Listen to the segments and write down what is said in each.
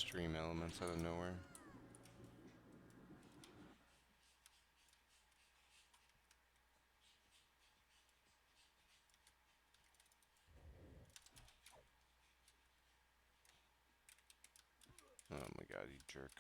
extreme elements out of nowhere. Oh my god, you jerk.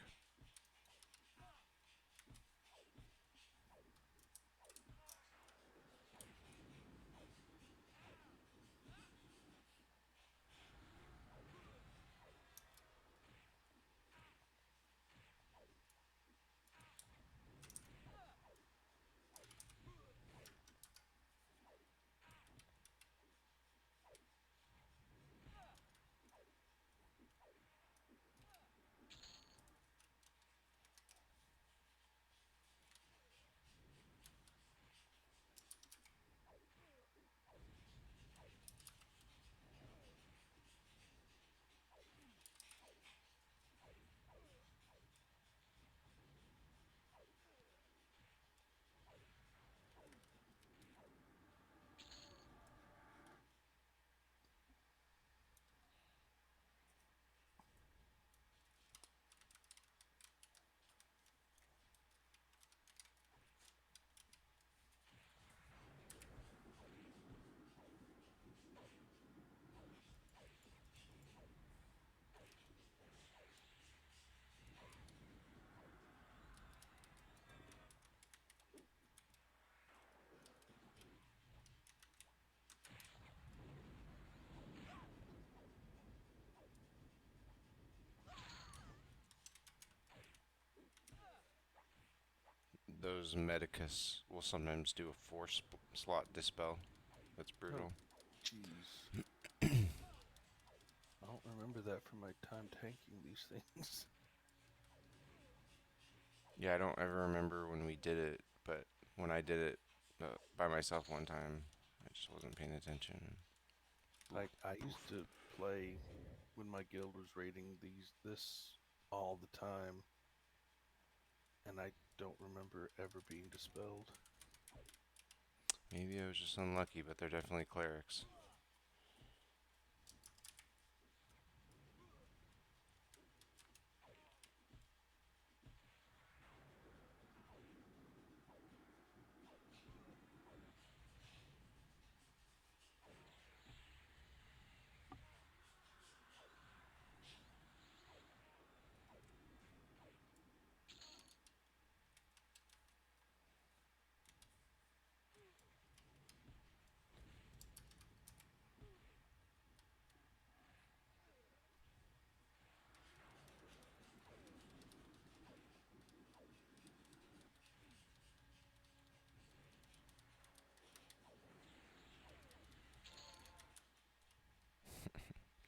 Those Medicus will sometimes do a slot dispel. That's Oh, brutal. jeez. I don't remember that from my time tanking these things. Yeah, I don't ever remember when we did it, but when I did it by myself one time, I just wasn't paying attention. Boof, I used boof. to play when my guild was raiding this all the time, and I don't remember ever being dispelled. Maybe I was just unlucky, but they're definitely clerics.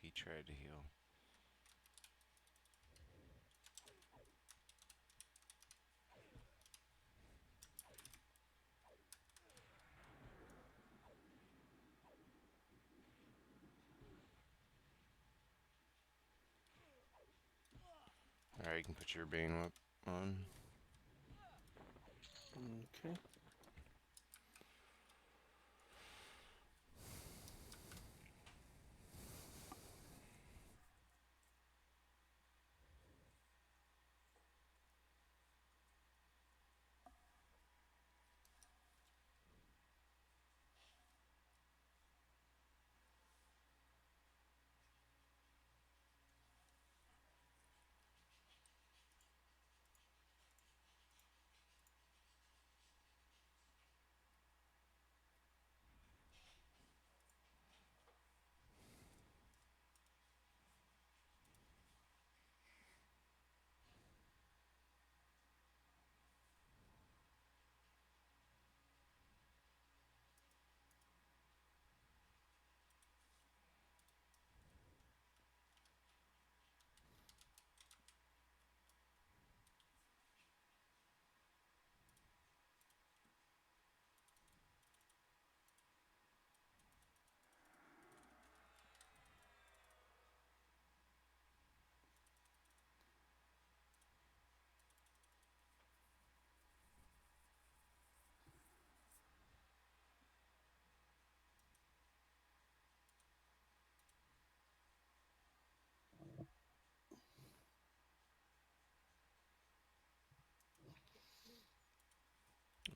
He tried to heal. Alright, you can put your Bane whip on. Okay.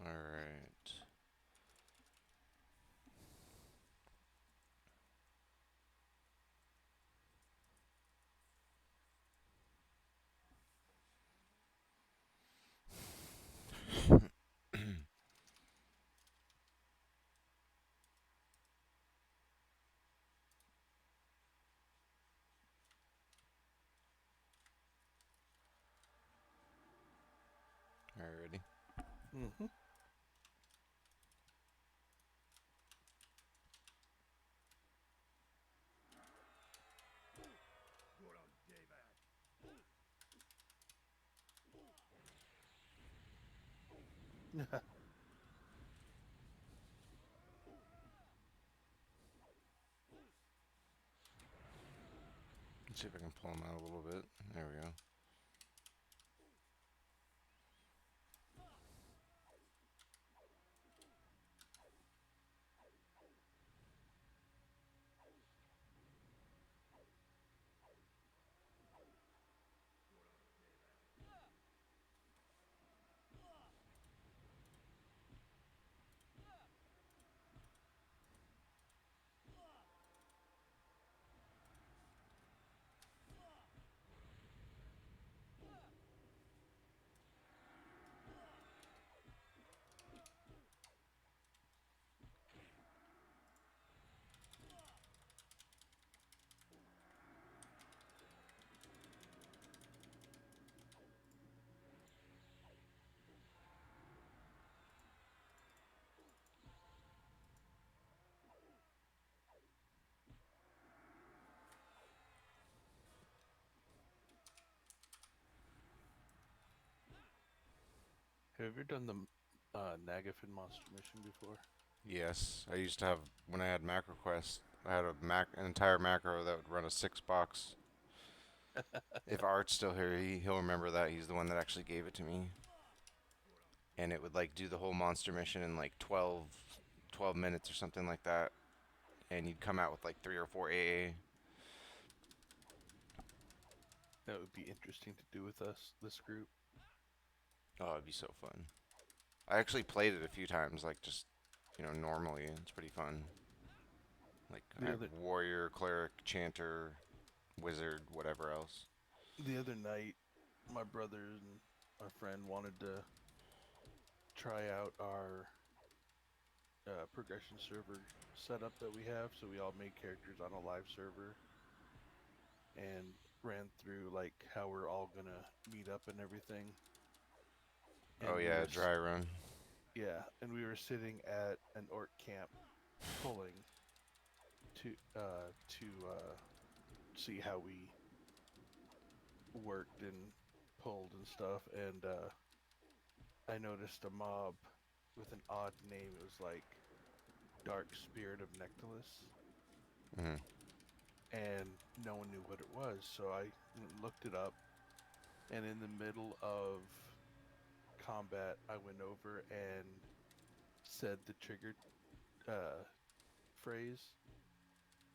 Alright. Alright, ready? Mm-hmm. Let's see if I can pull him out a little bit. There we go. Have you ever done the Nagafin monster mission before? Yes, I used to have, when I had macro quest, I had an entire macro that would run a 6 box. If Art's still here, he'll remember that. He's the one that actually gave it to me. And it would like do the whole monster mission in like 12 minutes or something like that. And you'd come out with like 3 or 4 AA. That would be interesting to do with us, this group. Oh, it'd be so fun. I actually played it a few times, like just, normally. It's pretty fun. Like I The have other warrior, cleric, chanter, wizard, whatever else. the other night, my brother and our friend wanted to try out our progression server setup that we have. So we all made characters on a live server and ran through like how we're all gonna meet up and everything. Oh And we yeah, were dry run. yeah, and we were sitting at an orc camp pulling to see how we worked and pulled and stuff. And I noticed a mob with an odd name. It was like Dark Spirit of Nectalis, Hmm. and no one knew what it was. So I looked it up, and in the middle of combat, I went over and said the trigger uh, phrase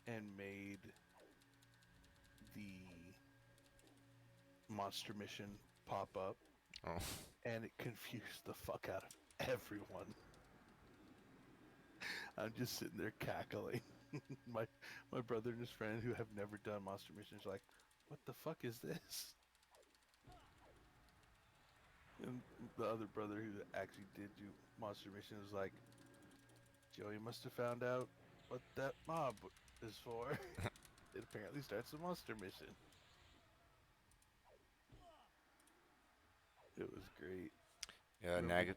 and made the monster mission pop up, Oh, and it confused the fuck out of everyone. I'm just sitting there cackling. my my brother and his friend who have never done monster missions are like, what the fuck is this? And the other brother who actually did do monster missions was like, Joey must have found out what that mob is for. It apparently starts a monster mission. It was great. yeah, You remember Nag.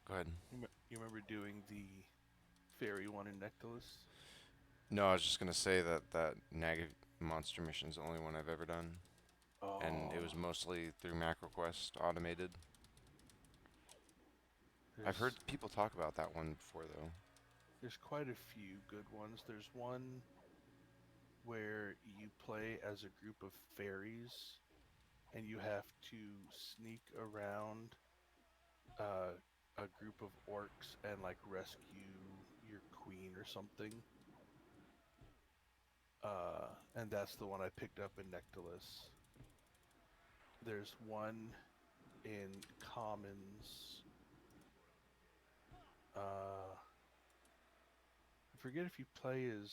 Go ahead. you remember doing the fairy one in Nectalis? No, I was just gonna say that Nag monster mission is the only one I've ever done, and it was Oh, mostly through MacroQuest automated. I've heard there's people talk about that one before though. there's quite a few good ones. There's one where you play as a group of fairies and you have to sneak around uh, a group of orcs and like rescue your queen or something. And that's the one I picked up in Nectalis. There's one in Commons I forget if you play as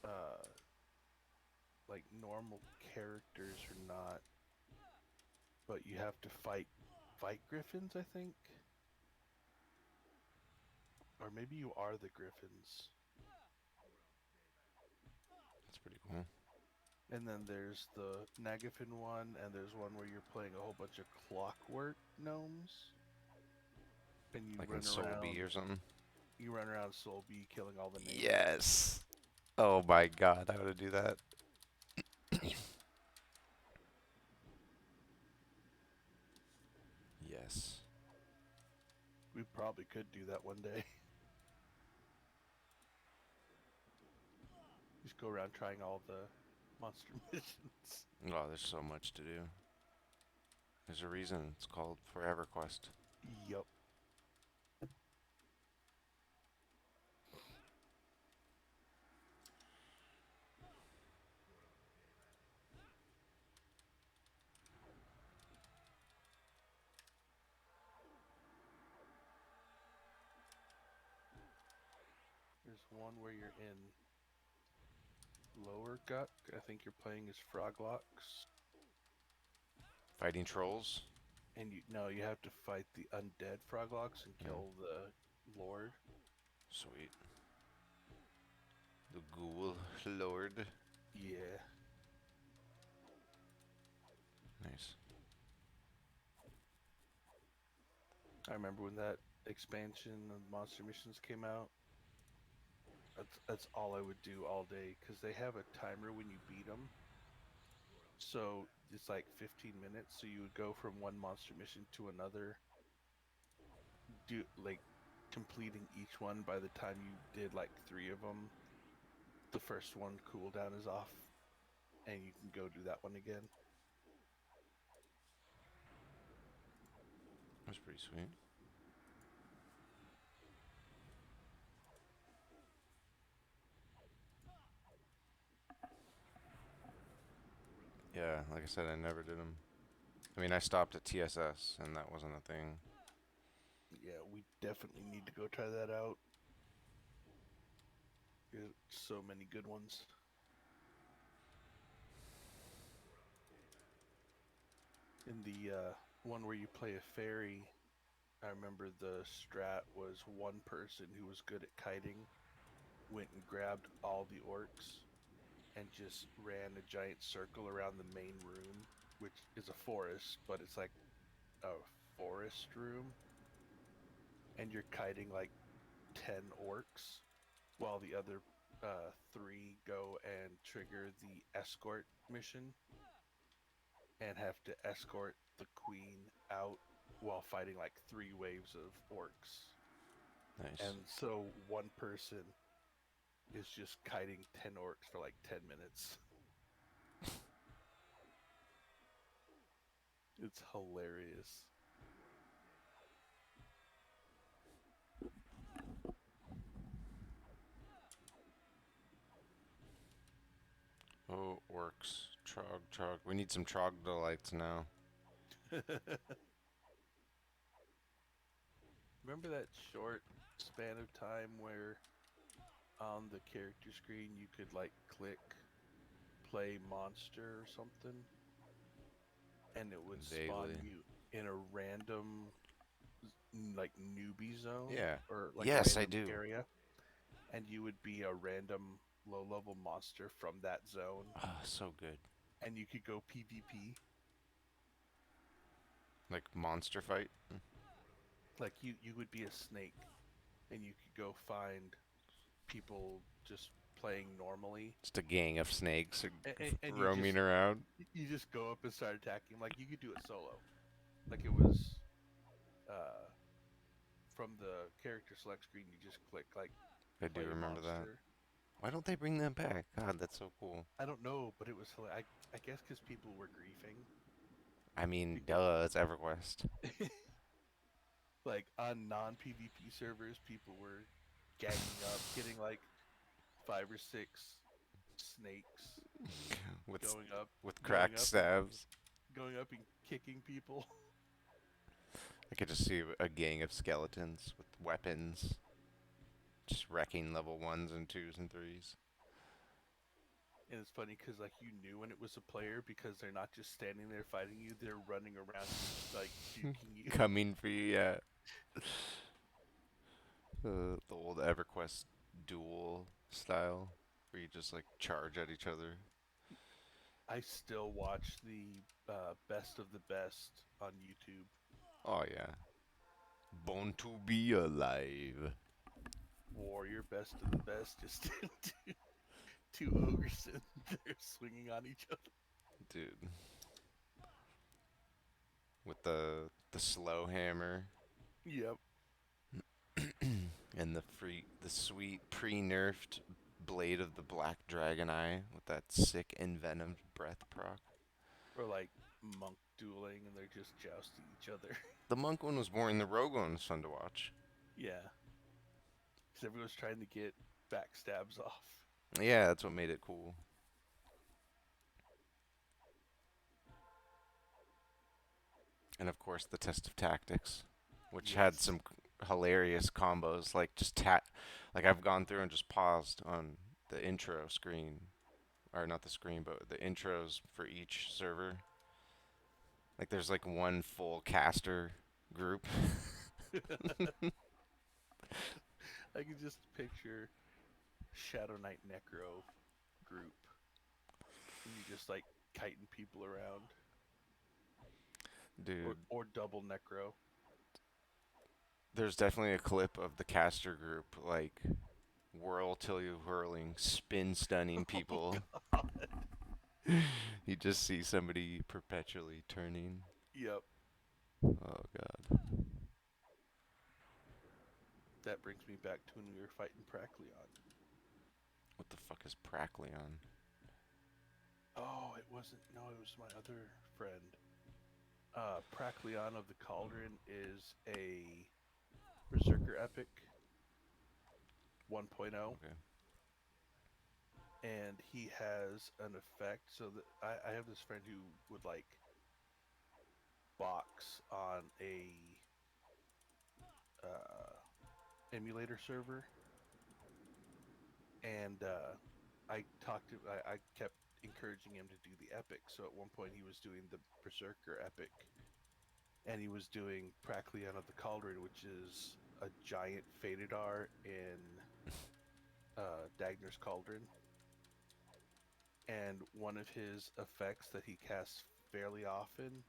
uh like normal characters or not, but you have to fight griffins, I think, or maybe you are the griffins. That's pretty cool. And then there's the Nagafin one, and there's one where you're playing a whole bunch of clockwork gnomes, and Like in Soul B or something. you run around Soul B killing all the neighbors. Yes. Oh my god, how to do that? Yes. We probably could do that one day. Just go around trying all the monster missions. Oh, there's so much to do. There's a reason it's called Forever Quest. Yup. There's one where you're in Lower Guck. I think you're playing as Froglocks. Fighting trolls? And you no, you have to fight the undead Froglocks and Oh, kill the Lord. sweet. The Ghoul Lord. Yeah. Nice. I remember when that expansion of Monster Missions came out. That's all I would do all day because they have a timer when you beat them. So it's like 15 minutes. So you would go from one monster mission to another, do like completing each one. By the time you did like three of them, the first one cooldown is off, and you can go do that one again. That's pretty sweet. Yeah, like I said, I never did them. I mean, I stopped at TSS, and that wasn't a thing. Yeah, we definitely need to go try that out. There's so many good ones. In the one where you play a fairy, I remember the strat was one person who was good at kiting went and grabbed all the orcs and just ran a giant circle around the main room, which is a forest, but it's like a forest room, and you're kiting like 10 orcs while the other three go and trigger the escort mission and have to escort the queen out while fighting like three waves of orcs. Nice. And so one person is just kiting 10 orcs for like 10 minutes. It's hilarious. Oh, orcs. Trog, trog. We need some trogdolites now. Remember that short span of time where on the character screen you could like click play monster or something and it would spawn Vaguely. you in a random like newbie zone Yeah. or like Yes, I random do. area and you would be a random low level monster from that zone Ah, so good. and you could go PvP. Like monster fight. Like you would be a snake and you could go find people just playing normally Just a gang of snakes and roaming around. you just go up and start attacking. Like you could do it solo. Like it was uh, from the character select screen. You just click like I do play remember that. monster. Why don't they bring them back? God, that's so cool. I don't know, but it was I guess because people were griefing. I mean, Because duh, it's EverQuest. like on non PvP servers, people were ganging up, getting like five or six snakes, with going up, with going cracked up and stabs. going up and kicking people. I could just see a gang of skeletons with weapons, just wrecking level ones and twos and threes. And it's funny because like you knew when it was a player because they're not just standing there fighting you; they're running around you, like juking you. Coming for you, yeah. The old EverQuest duel style, where you just like charge at each other. I still watch the best of the best on YouTube. Oh yeah. Born to be alive. Warrior, best of the best, just two ogres and they're swinging on each other. Dude. With the slow hammer Yep. and the sweet pre-nerfed blade of the black dragon eye with that sick envenomed breath proc. Or like monk dueling and they're just jousting each other. The monk one was boring. The rogue one was fun to watch. Yeah. Because everyone's trying to get backstabs off. Yeah, that's what made it cool. And of course, the test of tactics, which had Yes. some hilarious combos. Like just like I've gone through and just paused on the intro screen, or not the screen, but the intros for each server. Like there's like one full caster group. I can just picture Shadow Knight Necro group. And you just like kiting people around. Or, Dude, or double Necro. there's definitely a clip of the caster group like whirl till you hurling, spin stunning Oh, people. God. You just see somebody perpetually turning. Yep. Oh god. That brings me back to when we were fighting Prakleon. What the fuck is Prakleon? Oh, it wasn't. No, it was my other friend. Prakleon of the Cauldron is a Berserker Epic 1.0, Okay. and he has an effect. So that I have this friend who would like box on a uh, emulator server, and I kept encouraging him to do the epic. So at one point he was doing the Berserker Epic, and he was doing Prakleon of the Cauldron, which is a giant Fatedar in Dagner's Cauldron. And one of his effects that he casts fairly often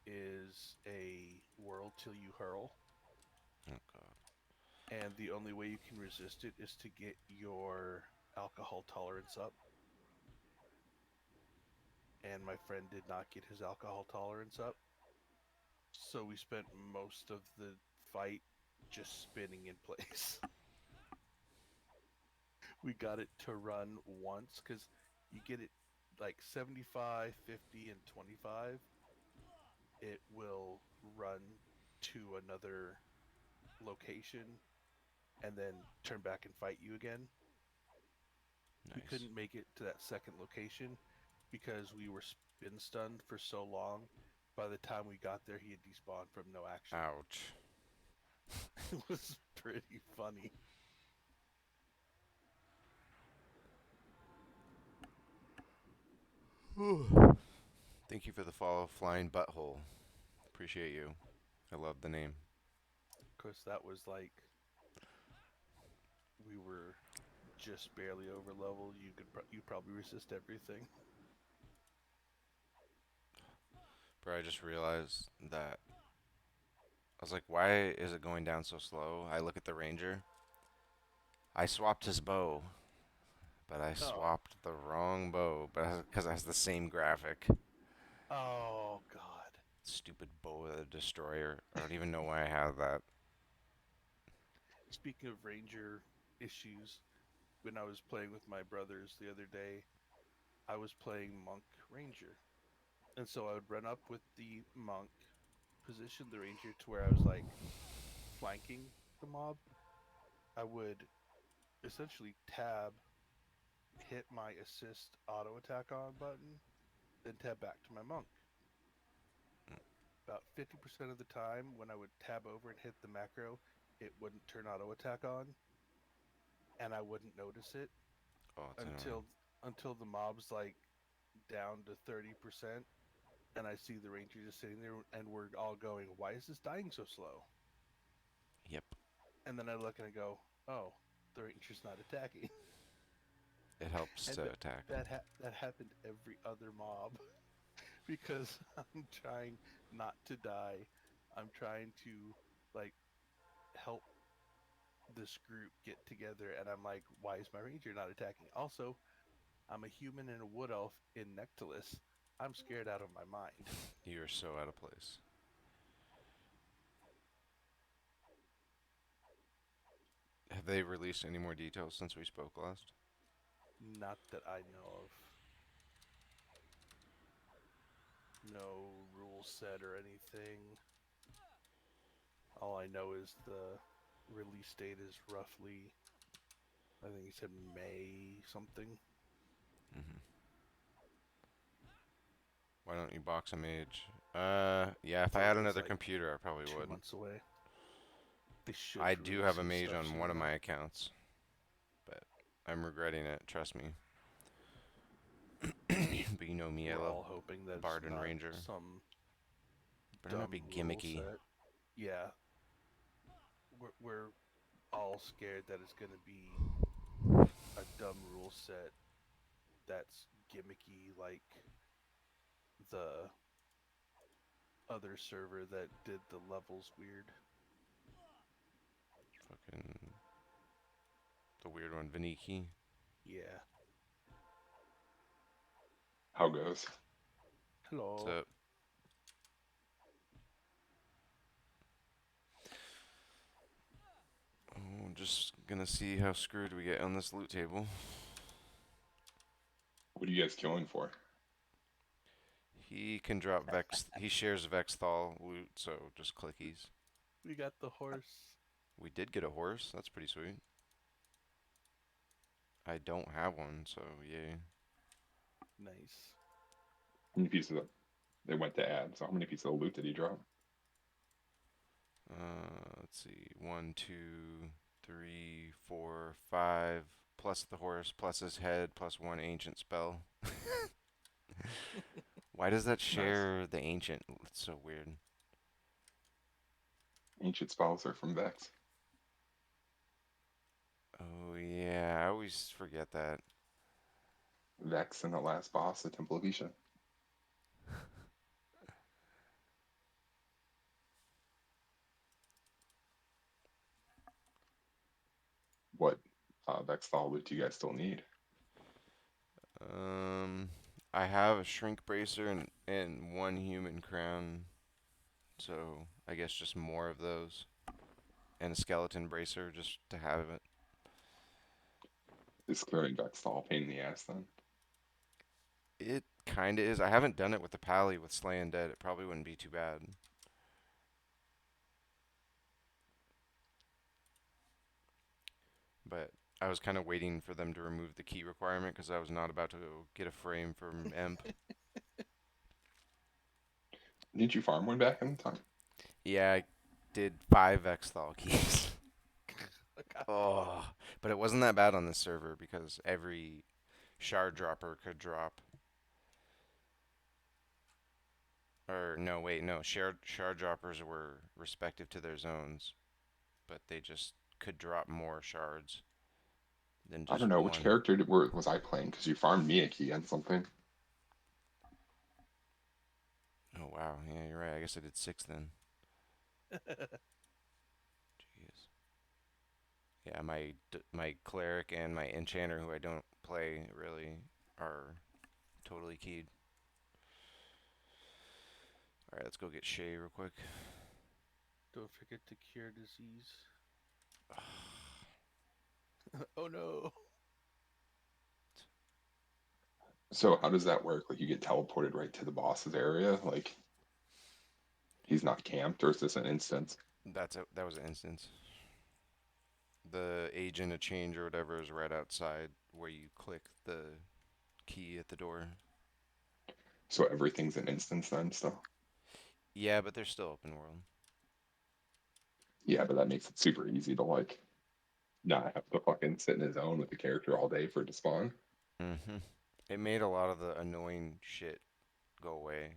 is a whirl till you hurl. Oh god. And the only way you can resist it is to get your alcohol tolerance up. And my friend did not get his alcohol tolerance up. So we spent most of the fight just spinning in place. We got it to run once because you get it like 75, 50, and 25. It will run to another location and then turn back and fight you again. We Nice. couldn't make it to that second location because we were spin stunned for so long. By the time we got there, he had despawned from no action. Ouch. It was pretty funny. Thank you for the follow, Flying Butthole. Appreciate you. I love the name. Of course, that was like we were just barely over level. You probably resist everything. Bro, I just realized that I was like, why is it going down so slow? I look at the ranger. I swapped his bow, but I Oh, swapped the wrong bow, but because it has the same graphic. oh God. Stupid bow of the destroyer. I don't even know why I have that. Speaking of ranger issues, when I was playing with my brothers the other day, I was playing monk ranger, and so I would run up with the monk, position the ranger to where I was like flanking the mob. I would essentially tab, hit my assist auto attack on button, then tab back to my monk. about 50% of the time when I would tab over and hit the macro, it wouldn't turn auto attack on, and I wouldn't notice it Oh, it's annoying. until the mob's like down to 30%, and I see the ranger just sitting there, and we're all going, "Why is this dying so slow?" Yep. And then I look and I go, "Oh, the ranger's not attacking." It helps And to attack. that happened every other mob because I'm trying not to die. I'm trying to like help this group get together, and I'm like, why is my ranger not attacking? Also, I'm a human and a wood elf in Nectalis. I'm scared out of my mind. You're so out of place. Have they released any more details since we spoke last? Not that I know of. No rule set or anything. All I know is the release date is roughly, I think he said May something. Hmm. Why don't you box a mage? Yeah, if I Feels had like it's another like computer, I probably two would. months away. They should I do release have a some mage stuff on one soon of though. my accounts, but I'm regretting it, trust me. But you know me, I We're love all hoping that it's Bard and not Ranger. some Better not be dumb rule gimmicky. set. Yeah, we're all scared that it's going to be a dumb rule set that's gimmicky like the other server that did the levels weird. Fucking the weird one, Vaniki. Yeah. How goes? Hello. So, oh, just gonna see how screwed we get on this loot table. What are you guys killing for? He can drop Vex. He shares Vexthal loot, so just clickies. We got the horse. We did get a horse. That's pretty sweet. I don't have one, so yay. Nice. How many pieces of they went to add? So how many pieces of loot did he drop? Let's see. One, two, three, four, five. Plus the horse, plus his head, plus one ancient spell. Why does that Nice. share the ancient? It's so weird. Ancient spells are from Vex. Oh yeah, I always forget that. Vex and the last boss, the Temple of Isha. What Vex style loot do you guys still need? Um, I have a shrink bracer and one human crown, so I guess just more of those, and a skeleton bracer just to have it. Is clearing Vex style a pain in the ass then? It kinda is. I haven't done it with the pally with Slay Undead. It probably wouldn't be too bad. But I was kind of waiting for them to remove the key requirement because I was not about to get a frame from Emp. Didn't you farm one back in the time? Yeah, I did 5 Vexthal keys. God damn. Oh, but it wasn't that bad on this server because every shard dropper could drop. Or no, wait, no. Shard droppers were respective to their zones, but they just could drop more shards than I just don't know which one. character was I playing because you farmed me a key and something. Oh wow, yeah, you're right. I guess I did 6 then. Jeez. Yeah, my cleric and my enchanter, who I don't play really, are totally keyed. All right, let's go get Shei real quick. Don't forget to cure disease. Oh no. So how does that work? Like you get teleported right to the boss's area? Like he's not camped, or is this an instance? That was an instance. The agent of change or whatever is right outside where you click the key at the door. So everything's an instance then still? Yeah, but they're still open world. Yeah, but that makes it super easy to like not have to fucking sit in his own with the character all day for it to spawn. Hmm. It made a lot of the annoying shit go away,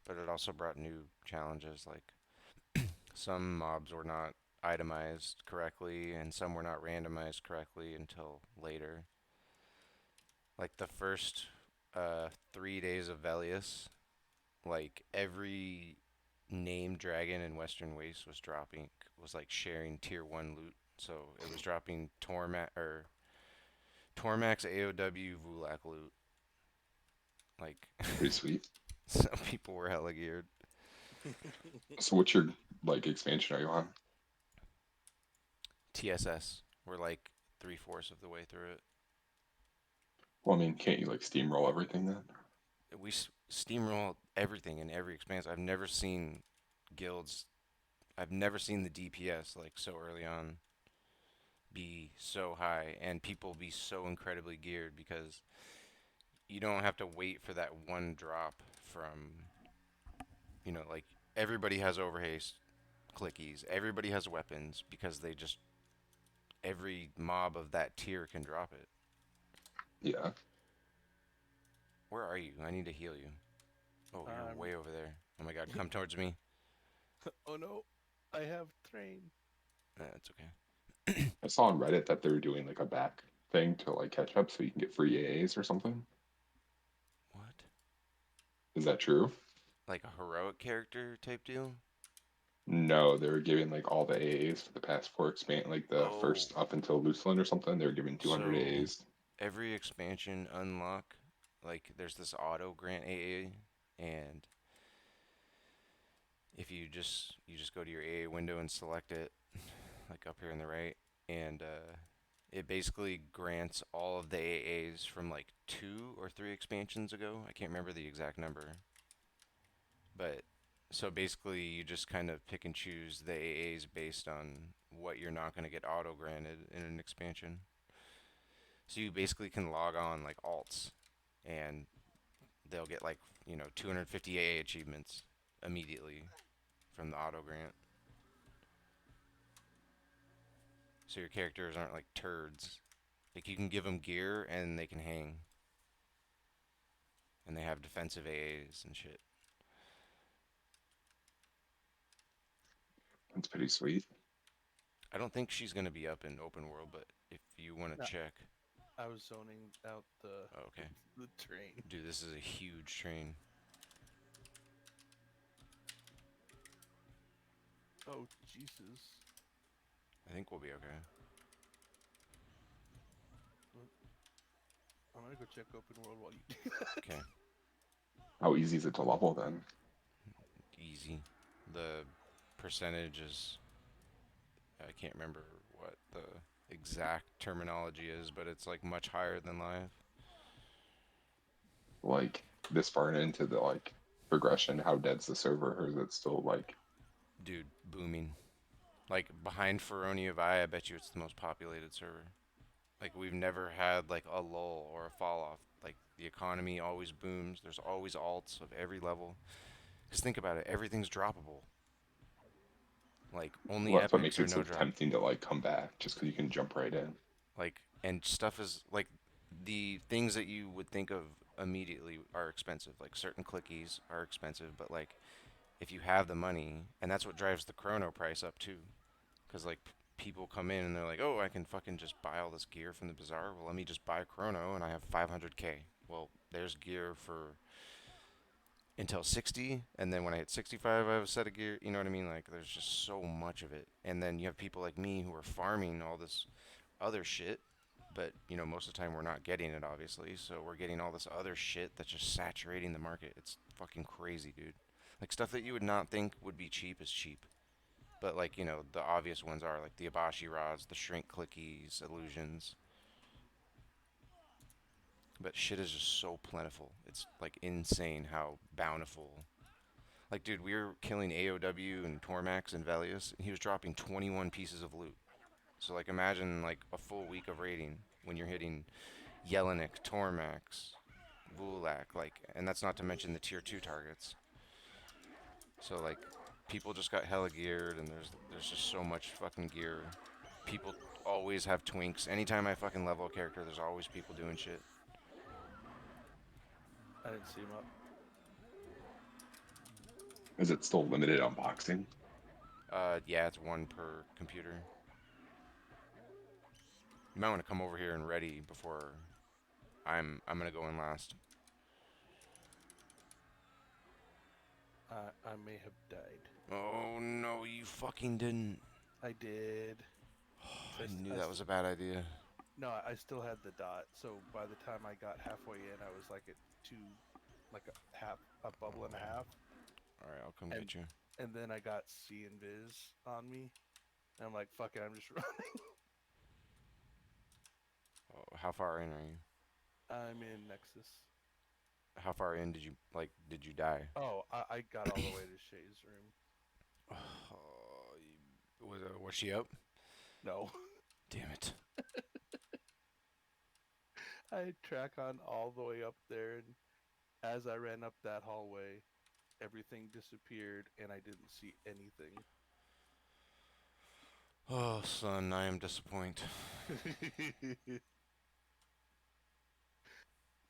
but it also brought new challenges. Like some mobs were not itemized correctly, and some were not randomized correctly until later. Like the first 3 days of Velius, like every named dragon in Western Waste was like sharing tier 1 loot. So it was dropping Tormax AOW Vulak loot. Like Pretty sweet. some people were hella geared. So what's your like expansion are you on? TSS. We're like 3/4 of the way through it. Well, I mean, can't you like steamroll everything then? We steamroll everything in every expanse. I've never seen guilds. I've never seen the DPS like so early on be so high and people be so incredibly geared because you don't have to wait for that one drop from, like everybody has overhaste clickies, everybody has weapons because every mob of that tier can drop it. Yeah. Where are you? I need to heal you. Oh, you're um, way over there. Oh my god, come towards me. oh no, I have train. That's okay. I saw on Reddit that they're doing like a back thing to like catch up so you can get free AAs or something. What? Is that true? Like a heroic character type deal? No, they were giving like all the AAs for the past four expand like the Oh, first up until Luceland or something. They were giving 200 so AAs. every expansion unlock, like there's this auto grant AA, and if you just go to your AA window and select it, like up here in the right, and it basically grants all of the AAs from like 2 or 3 expansions ago. I can't remember the exact number, but so basically you just kind of pick and choose the AAs based on what you're not going to get auto granted in an expansion. So you basically can log on like alts, and they'll get like 250 AA achievements immediately from the auto grant. So your characters aren't like turds. Like you can give them gear and they can hang, and they have defensive AAs and shit. That's pretty sweet. I don't think she's gonna be up in open world, but if you want No, to check, I was zoning out the oh, okay, the train. dude, this is a huge train. Oh Jesus! I think we'll be okay. Well, I'm gonna go check open world while you do that. Okay, How easy is it to level then? easy. The percentage is, I can't remember what the exact terminology is, but it's like much higher than live. Like this far into the like progression, how dead's the server, or is it still like Dude, booming. Like behind Feronia Vi, I bet you it's the most populated server. Like we've never had like a lull or a fall off. Like the economy always booms. There's always alts of every level. Cause think about it, everything's droppable. Like only well, that's what epics makes or it so no drop. tempting to like come back just because you can jump right in. Like and stuff is like the things that you would think of immediately are expensive. Like certain clickies are expensive, but like if you have the money, and that's what drives the chrono price up too. Cause like people come in and they're like, oh, I can fucking just buy all this gear from the bazaar. Well, let me just buy chrono and I have 500k. Well, there's gear for until 60, and then when I hit 65 I have a set of gear. You know what I mean? Like there's just so much of it, and then you have people like me who are farming all this other shit, but most of the time we're not getting it obviously, so we're getting all this other shit that's just saturating the market. It's fucking crazy, dude. Like stuff that you would not think would be cheap is cheap, but like the obvious ones are like the abashi rods, the shrink clickies, illusions. But shit is just so plentiful. It's like insane how bountiful. Like, dude, we were killing AOW and Tormax and Velius, and he was dropping 21 pieces of loot. So, like, imagine, like, a full week of raiding when you're hitting Yelenik, Tormax, Vulak, like, and that's not to mention the tier 2 targets. So like, people just got hella geared, and there's just so much fucking gear. People always have twinks. Anytime I fucking level a character, there's always people doing shit. I didn't see him up. Is it still limited unboxing? Yeah, it's one per computer. You might want to come over here and ready before I'm gonna go in last. I may have died. Oh no, you fucking didn't. I did. I knew that was a bad idea. No, I still had the dot. So by the time I got halfway in, I was like at two, like a half, a bubble and a half, All right, I'll come and get you. then I got C and Viz on me, and I'm like, fuck it, I'm just running. Oh, how far in are you? I'm in Nexus. How far in did you Did you die? Oh, I got all the way to Shay's room. Oh, was she up? No, Damn it. I had track on all the way up there, and as I ran up that hallway, everything disappeared, and I didn't see anything. Oh, son, I am disappointed.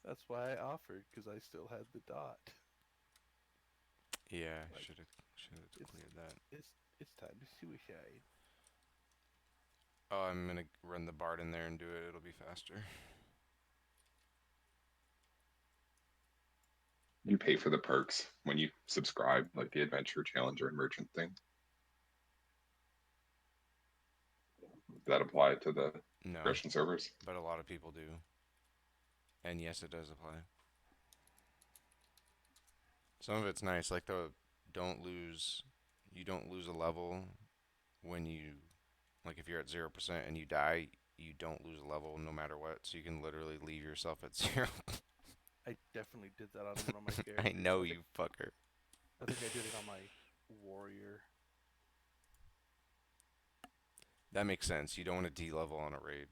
That's why I offered, because I still had the dot. Yeah, Like should have it's cleared that. it's time to suicide. Oh, I'm gonna run the Bard in there and do it. It'll be faster. You pay for the perks when you subscribe, like the adventure, challenger, and merchant thing. Does that apply to the No, Christian servers? but a lot of people do. And yes, it does apply. Some of it's nice, like the don't lose. You don't lose a level when you like if you're at 0% and you die. You don't lose a level no matter what. So you can literally leave yourself at zero. I definitely did that on one of my I characters. know you fucker. I think I did it on my warrior. That makes sense. You don't want to D-level on a raid.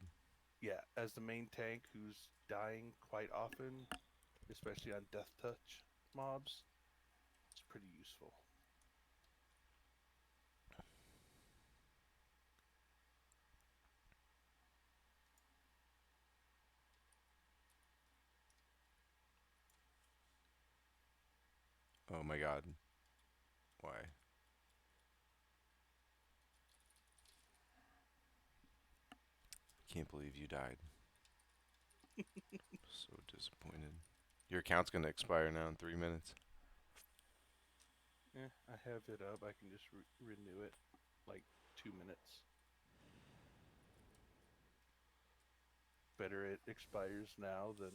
Yeah, as the main tank who's dying quite often, especially on death touch mobs, it's pretty useful. Oh my god. Why? Can't believe you died. So disappointed. Your account's gonna expire now in 3 minutes. Yeah, I have it up. I can just renew it like 2 minutes. Better it expires now than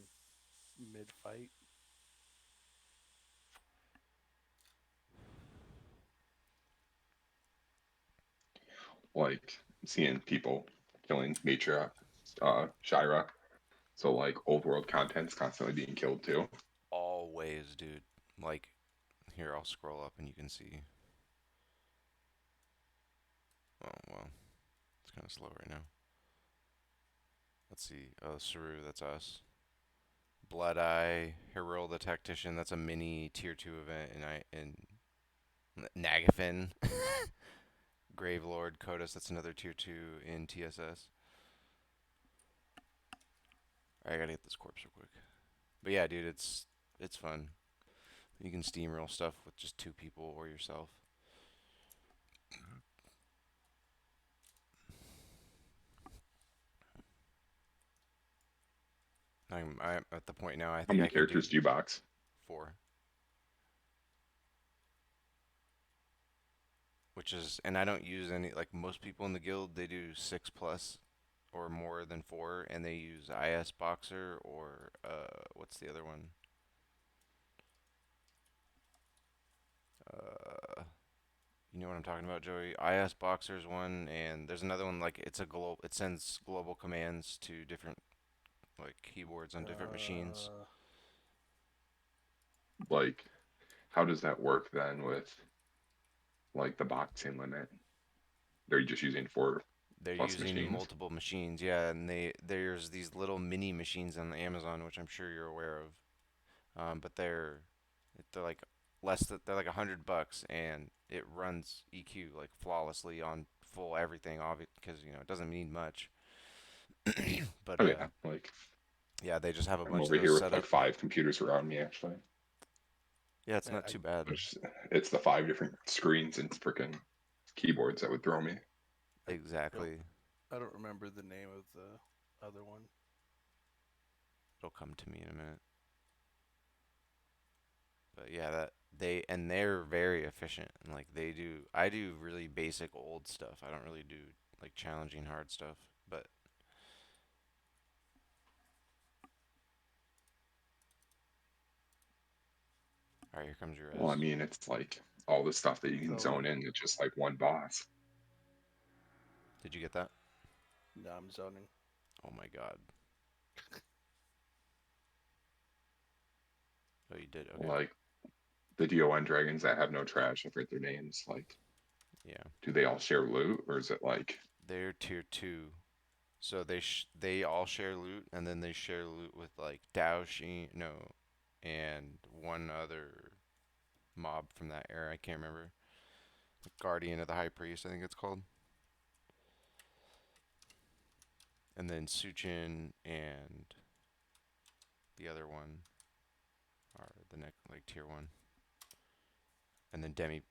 mid fight. Like seeing people killing Mitra, Shira. So like old world content's constantly being killed too. Always, dude. Like, here, I'll scroll up and you can see. Oh, well. It's kind of slow right now. Let's see. Oh, Seru, that's us. Blood Eye, Hyrule the Tactician, that's a mini tier 2 event in Nagafin. Gravelord, Kodos, that's another tier 2 in TSS. I gotta get this corpse real quick. But yeah, dude, it's fun. You can steamroll stuff with just two people or yourself. I'm at the point now. I How think many I can do characters do you box? 4, which is, and I don't use any, like most people in the guild. They do 6 plus or more than 4, and they use IS Boxer or what's the other one? Uh, you know what I'm talking about, Joey? IS Boxer's one, and there's another one like it's a global. It sends global commands to different like keyboards on different machines. Uh, Like, how does that work then with like the boxing limit? They're just using 4 They're plus using machines. multiple machines, yeah, and there's these little mini machines on Amazon, which I'm sure you're aware of. But they're like they're like $100, and it runs EQ like flawlessly on full everything, obviously, because it doesn't need much. But Oh yeah, like yeah, they just have a I'm bunch of over those here with set like up. 5 computers around me actually. Yeah, it's Yeah, not too bad. It's the 5 different screens and freaking keyboards that would throw me. I don't Exactly. I don't remember the name of the other one. It'll come to me in a minute. But yeah, they're very efficient, and like I do really basic old stuff. I don't really do like challenging hard stuff. But all right, here comes your Well, I res. mean, it's like all the stuff that you can zone Zoning. in. It's just like one boss. Did you get that? No, I'm zoning. Oh my god. Oh, you did. Okay. Like the DON dragons that have no trash, I forget their names. Like, Yeah. do they all share loot, or is it like They're tier 2. So they all share loot, and then they share loot with like Dao Shi, no, and one other mob from that era. I can't remember. Guardian of the High Priest, I think it's called. And then Suchin and the other one are the next like tier 1. And then Demi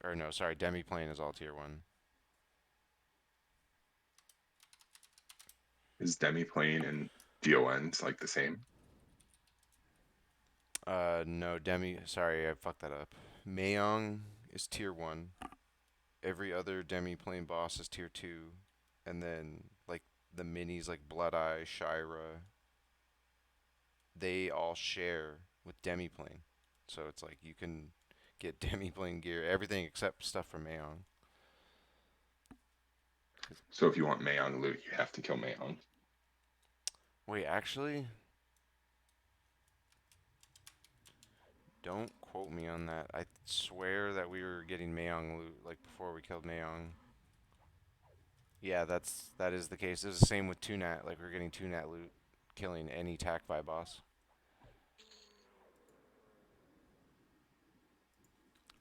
Plane is all tier 1. is Demiplane and DONs like the same? No, sorry, I fucked that up. Mayong is tier 1. Every other Demi Plane boss is tier 2. And then like the minis like Blood Eye, Shira, they all share with Demiplane. So it's like you can get Demiplane gear, everything except stuff from Aeon. So if you want Mayon loot, you have to kill Mayon. Wait, actually, don't quote me on that. I swear that we were getting Mayong loot like before we killed Mayong. Yeah, that is the case. It was the same with Tunat. Like we are getting Tunat loot, killing any TAC-Vi boss.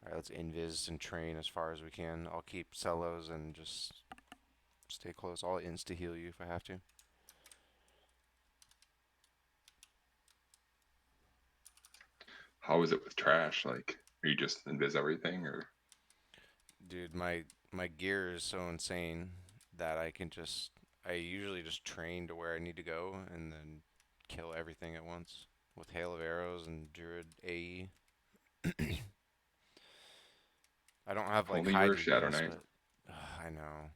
All right, let's invis and train as far as we can. I'll keep Celos and just stay close. I'll insta heal you if I have to. How is it with trash? Like, are you just invis everything, or Dude, my gear is so insane that I usually just train to where I need to go and then kill everything at once with hail of arrows and druid AE. I don't have like only high you're a Shadow DPS, Knight? but I know.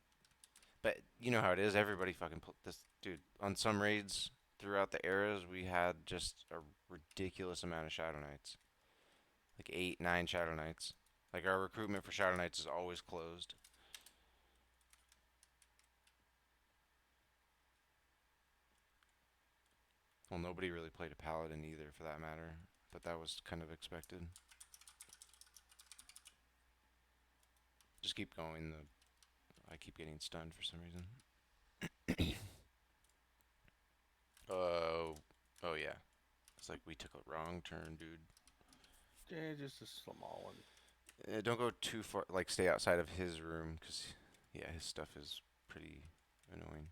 But you know how it is. Everybody fucking this dude on some raids throughout the eras. We had just a ridiculous amount of Shadow Knights, like 8, 9 Shadow Knights. Like our recruitment for Shadow Knights is always closed. Well, nobody really played a paladin either, for that matter, but that was kind of expected. Just keep going. I keep getting stunned for some reason. Oh yeah. It's like we took a wrong turn, dude. Yeah, just a small one. Don't go too far. Like stay outside of his room, cause yeah, his stuff is pretty annoying.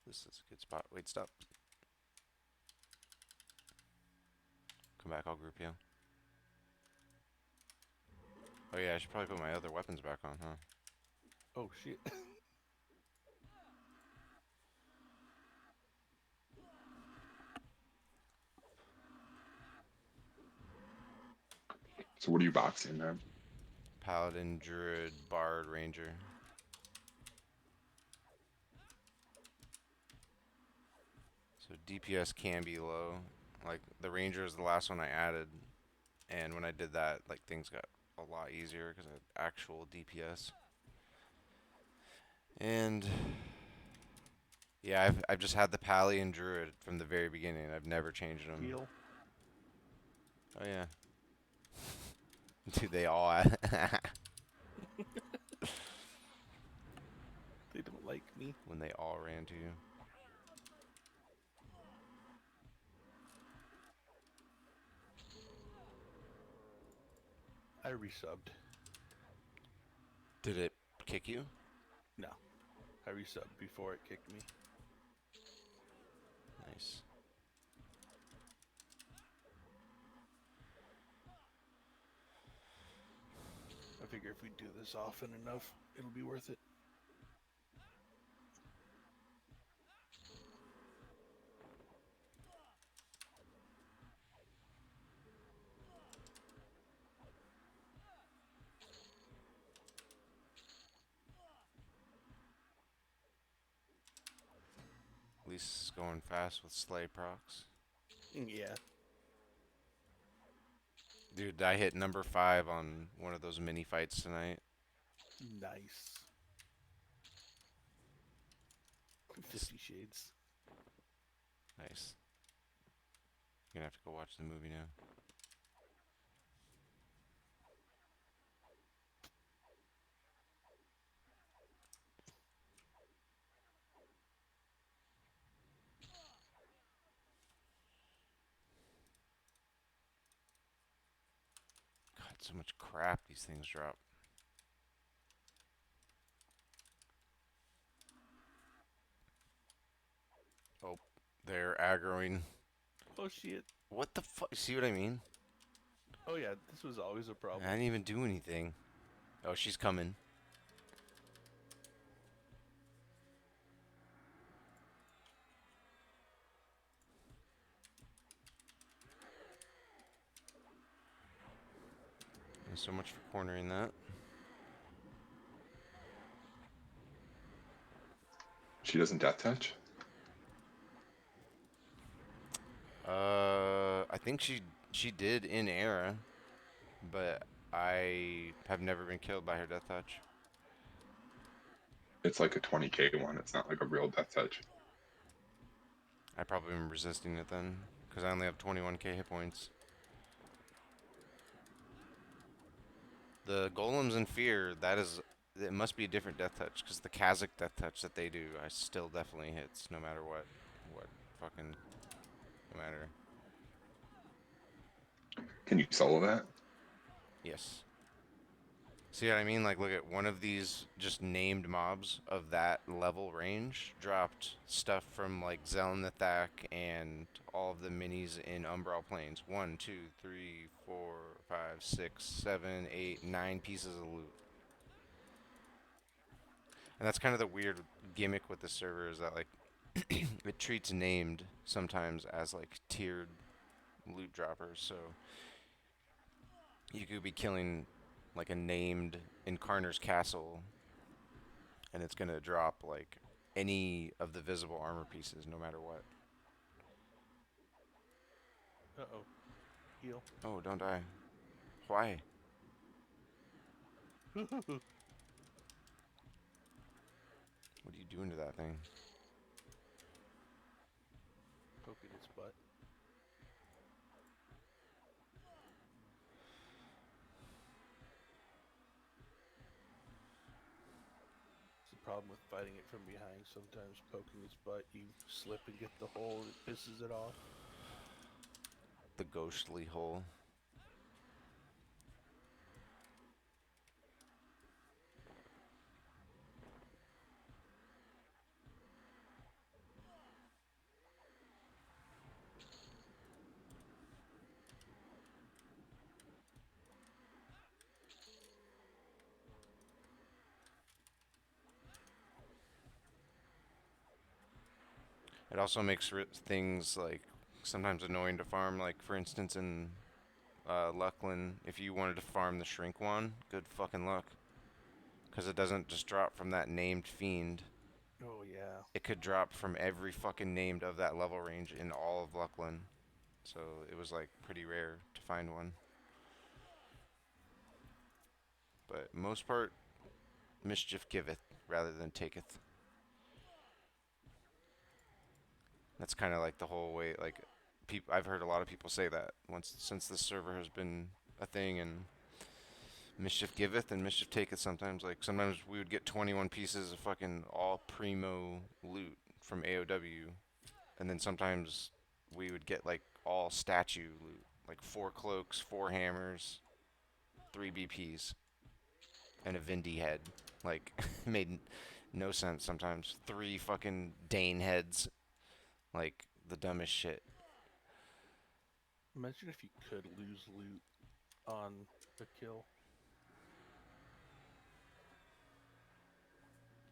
This is a good spot. Wait, stop. Come back. I'll group you. Oh yeah, I should probably put my other weapons back on, huh? Oh shit. So what are you boxing, man? Paladin, Druid, Bard, Ranger. So DPS can be low. Like the Ranger is the last one I added, and when I did that, like things got a lot easier because I had actual DPS. And yeah, I've just had the Pally and Druid from the very beginning. I've never changed them. Heal. Oh yeah, dude, they all They don't like me. when they all ran to you. I resubbed. Did it kick you? No, I resubbed before it kicked me. Nice. I figure if we do this often enough, it'll be worth it. At least it's going fast with sleigh procs. Yeah, Dude, I hit number 5 on one of those mini fights tonight. nice. Just 50 Shades. nice. You're gonna have to go watch the movie now. God, so much crap these things drop. Oh, they're aggroing. Oh shit. What the fuck? See what I mean? Oh yeah, this was always a I problem. didn't even do anything. Oh, she's coming. So much for cornering that. She doesn't death touch. I think she did in era, but I have never been killed by her death touch. It's like a 20k one. It's not like a real death touch. I probably am resisting it then, because I only have 21k hit points. The golems in fear, it must be a different death touch, because the Kazakh death touch that they do, I still definitely hits no matter what fucking, no matter. Can you solo that? Yes. See what I mean? Like, look at one of these just named mobs of that level range dropped stuff from like Zelnathak and all of the minis in Umbral Plains. 1, 2, 3, 4, 5, 6, 7, 8, 9 pieces of loot. And that's kind of the weird gimmick with the server is that like it treats named sometimes as like tiered loot droppers. So you could be killing like a named Incarner's Castle and it's gonna drop like any of the visible armor pieces no matter what. Uh-oh. Heal. Oh, don't die. Why? Poking What are you doing to that thing? its butt. It's the problem with fighting it from behind. Sometimes poking its butt, you slip and get the hole, and it pisses it off. The ghostly hole. It also makes things like sometimes annoying to farm. Like for instance in Luckland, if you wanted to farm the Shrink one, good fucking luck. Because it doesn't just drop from that named fiend. Oh yeah. It could drop from every fucking named of that level range in all of Luckland. So it was like pretty rare to find one. But most part, Mischief giveth rather than taketh. That's kind of like the whole way. Like, I've heard a lot of people say that once since this server has been a thing, and Mischief giveth and Mischief taketh. Sometimes we would get 21 pieces of fucking all primo loot from AOW, and then sometimes we would get like all statue loot, like 4 cloaks, 4 hammers, 3 BPs and a Vindy head. Like, it made no sense sometimes. 3 fucking Dane heads. Like, the dumbest shit. Imagine if you could lose loot on a kill.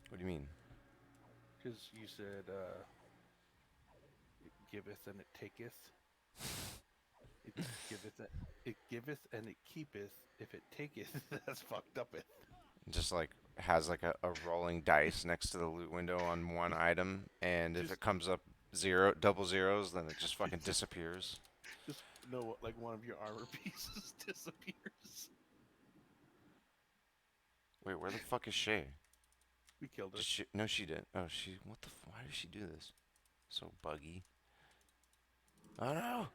What do you mean? Because you said, it giveth and it taketh. It giveth and it keepeth. If it taketh, that's fucked up. It. Just like has like a rolling dice next to the loot window on one item, and if Just, it comes up double zeros, then it just fucking disappears. just know, like one of your armor pieces disappears. Wait, where the fuck is Shay? We killed her. Did she? No, she didn't. Oh, she. What the? Why did she do this? So buggy. Oh no!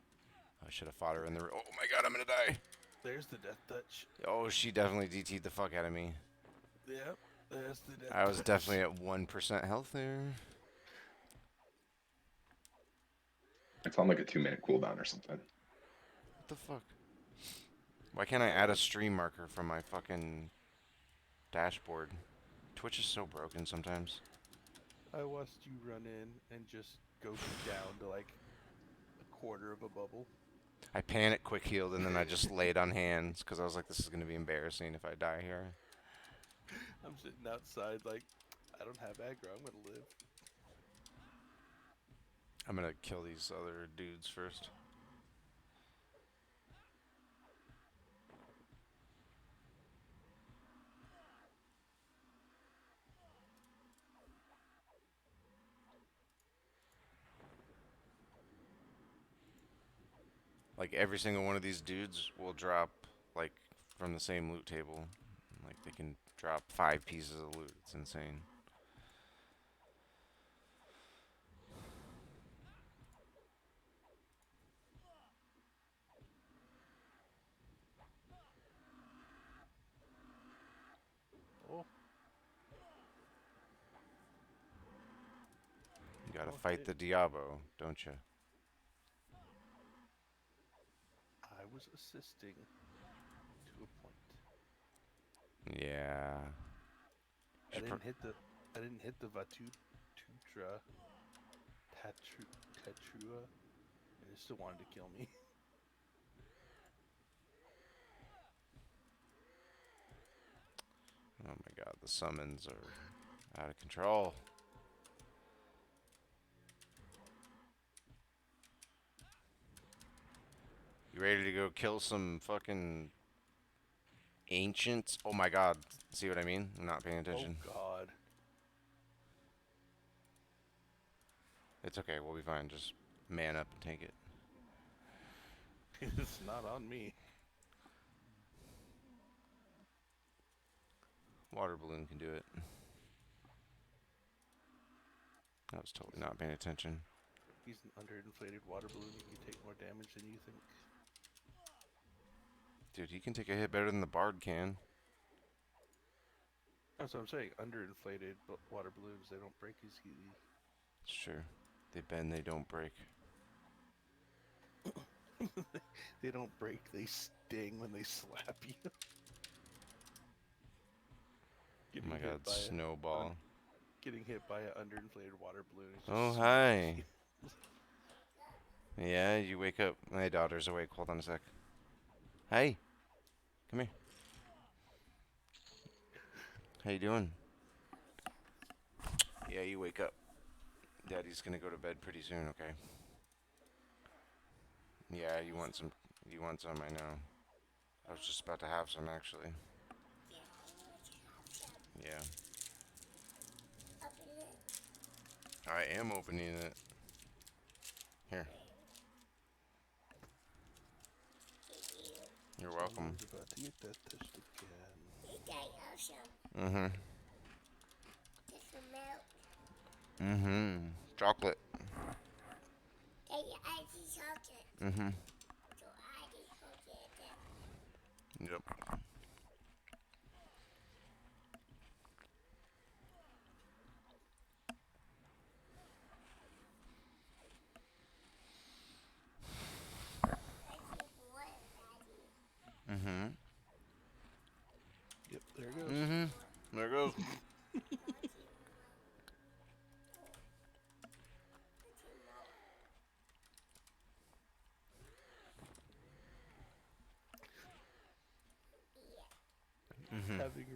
I should have fought her in the. Oh my god, I'm gonna die. There's the death touch. Oh, she definitely DT'd the fuck out of me. Yep, there's the death I was touch. definitely at 1% health there. It's on like a 2-minute cooldown or something. What the fuck? Why can't I add a stream marker from my fucking dashboard? Twitch is so broken sometimes. I watched you run in and just go down to like a quarter of a bubble. I panic quick healed and then I just laid on hands because I was like, this is going to be embarrassing if I die here. I'm sitting outside like, I don't have aggro, I'm gonna live. I'm going to kill these other dudes first. Like every single one of these dudes will drop like from the same loot table. Like they can drop 5 pieces of loot. It's insane. Oh, You gotta oh fight shit. the Diabo, don't you? I was assisting to a point. Yeah. I didn't hit the Vatutra Tatrua, and it still wanted to kill me. Oh my god, the summons are out of control. You ready to go kill some fucking ancients? Oh my god. See what I mean? I'm not paying Oh attention. god. It's okay, we'll be fine. Just man up and take it. It's not on me. Water balloon can do it. I was totally not paying attention. He's an underinflated water balloon. He can take more damage than you think. Dude, he can take a hit better than the Bard can. That's what I'm saying. Underinflated water balloons, they don't break as easy. It's true. They bend, they don't break. They don't break, they sting when they slap you. Oh my god, snowball. Getting hit by an underinflated water balloon is just Oh, hi. Yeah, you wake up. My daughter's awake. Hold on a sec. Hey. Come here. How you doing? Yeah, you wake up. Daddy's gonna go to bed pretty soon, okay? Yeah, you want some. You want some, I know. I was just about to have some, actually. Yeah. I am opening it. Here. You're welcome. Someone's about to get that touched again. Mm-hmm. Mm-hmm. Chocolate. Mm-hmm. Yep. Mm-hmm.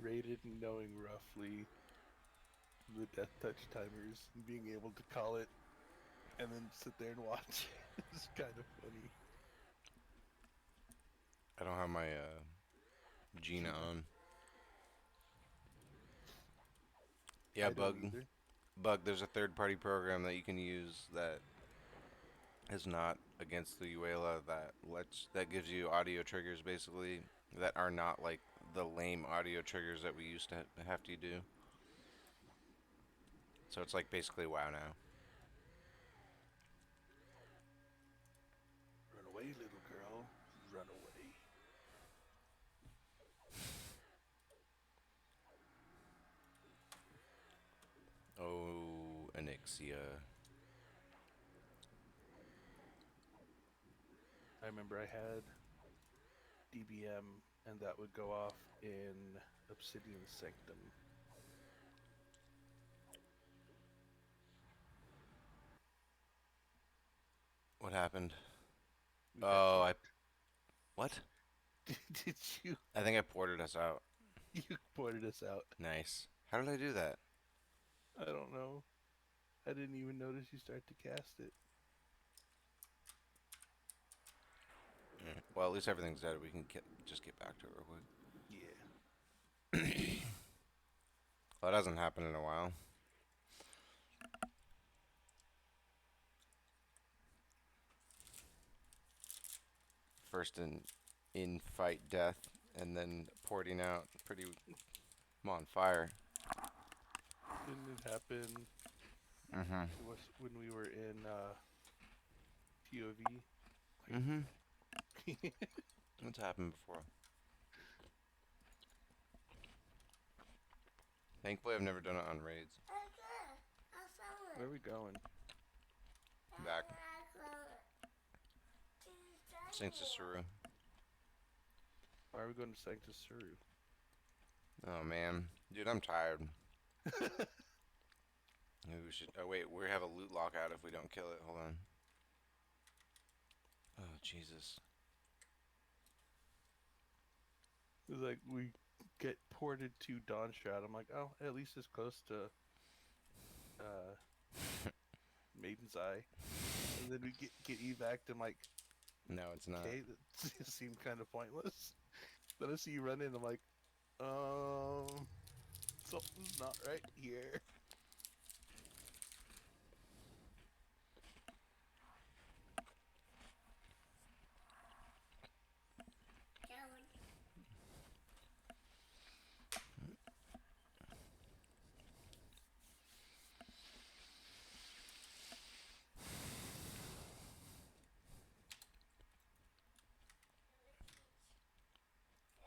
rated and knowing roughly the death touch timers and being able to call it and then sit there and watch is kind of funny. I don't have my Gina Gina. on. Yeah, I don't bug. either. Bug. There's a third-party program that you can use that is not against the UALA that gives you audio triggers basically that are not like the lame audio triggers that we used to have to do. So it's like basically WoW now. Run away, little girl. Run away. Oh, Anixia. I remember I had DBM and that would go off in Obsidian Sanctum. What happened? We got Oh, I kicked. what? Did you? I think I ported us out. You pointed us out. Nice. How did I do that? I don't know. I didn't even notice you start to cast it. Well, at least everything's dead. We can just get back to it real quick. Yeah. Well, that hasn't happened in a while. First in fight death, and then porting out. Pretty. I'm on fire. Didn't it happen? Mm-hmm. It was when we were in POV. Mm-hmm. Like, What's happened before? Thankfully, I've never done it on raids. where are we going? Back. Thanks to Seru. Why are we going to Sanctus Suru? Oh man, dude, I'm tired. Maybe we should. Oh wait, we have a loot lockout if we don't kill it. Hold on. Oh Jesus. It's like we get ported to Dawn Shroud. I'm like, oh, at least it's close to uh, Maiden's Eye. And then we get evac'd. I'm like, No, it's not. okay, that seemed kind of pointless. Then I see you run in. I'm like, something's not right here.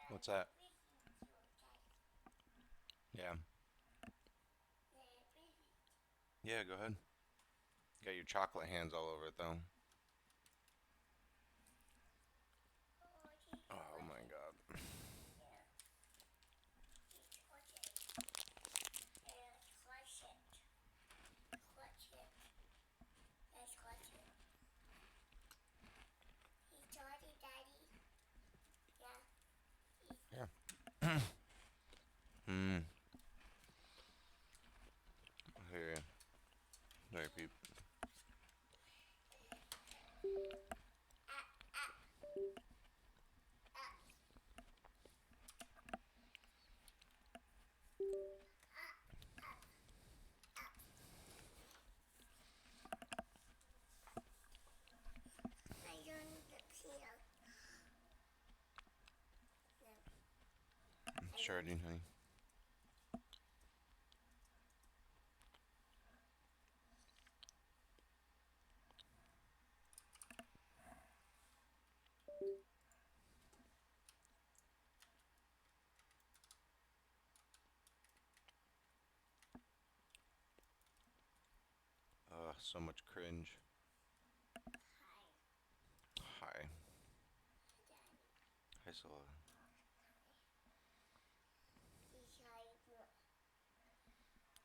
What's that? Yeah. Yeah, go ahead. Got your chocolate hands all over it though. Oh my god. Yeah. Hmm. Here. Sorry, peep. Sure, dude, honey. So much cringe. Hi. Hi, Sola.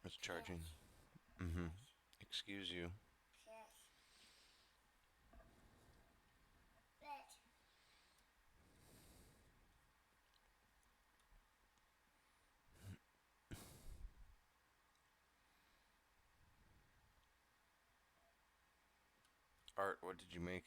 It's charging. Mm-hmm. Excuse you. Art, what did you make?